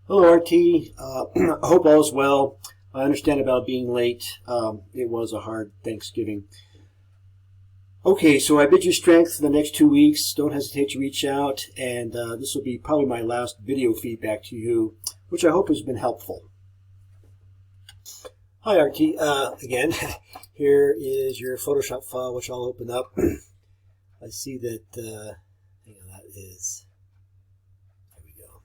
Hello, RT. I hope all is well. I understand about being late. It was a hard Thanksgiving. Okay, so I bid you strength for the next 2 weeks. Don't hesitate to reach out, and this will be probably my last video feedback to you, which I hope has been helpful. Hi, RT. Again, here is your Photoshop file, which I'll open up. I see that, hang on, that is, there we go.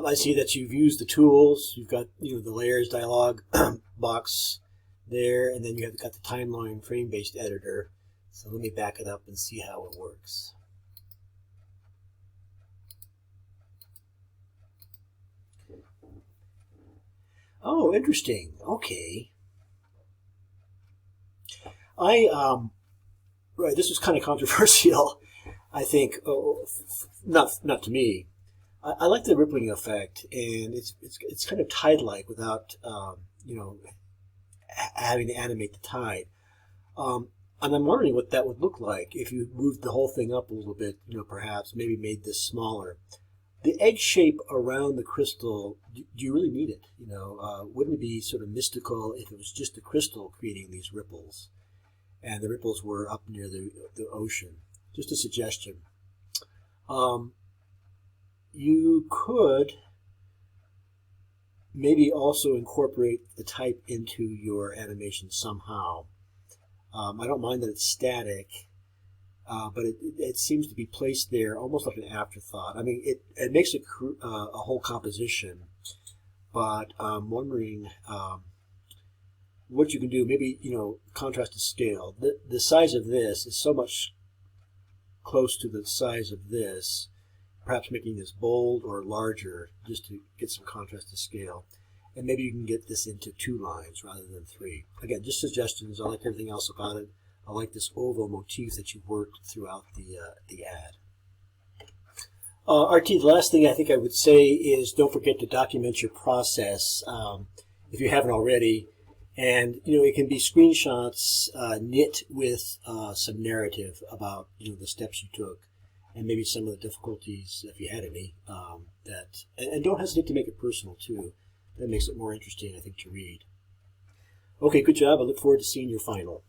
I see that you've used the tools. You've got the layers dialog box there, and then you have got the timeline frame-based editor. So let me back it up and see how it works. Oh, interesting. Okay. Right, this was kind of controversial, I think. Not to me. I like the rippling effect, and it's kind of tide-like without having to animate the tide. And I'm wondering what that would look like if you moved the whole thing up a little bit. Perhaps maybe made this smaller. The egg shape around the crystal, do you really need it? Wouldn't it be sort of mystical if it was just the crystal creating these ripples, and the ripples were up near the ocean? Just a suggestion. You could maybe also incorporate the type into your animation somehow. I don't mind that it's static, but it seems to be placed there almost like an afterthought. I mean, it makes a whole composition, but I'm wondering what you can do. Maybe, contrast to scale. The size of this is so much close to the size of this, perhaps making this bold or larger just to get some contrast to scale. And maybe you can get this into 2 lines rather than 3. Again, just suggestions. I like everything else about it. I like this oval motif that you worked throughout the ad. RT, the last thing I think I would say is don't forget to document your process if you haven't already. And, it can be screenshots knit with some narrative about, the steps you took, and maybe some of the difficulties, if you had any, and don't hesitate to make it personal, too. That makes it more interesting, I think, to read. Okay, good job. I look forward to seeing your final.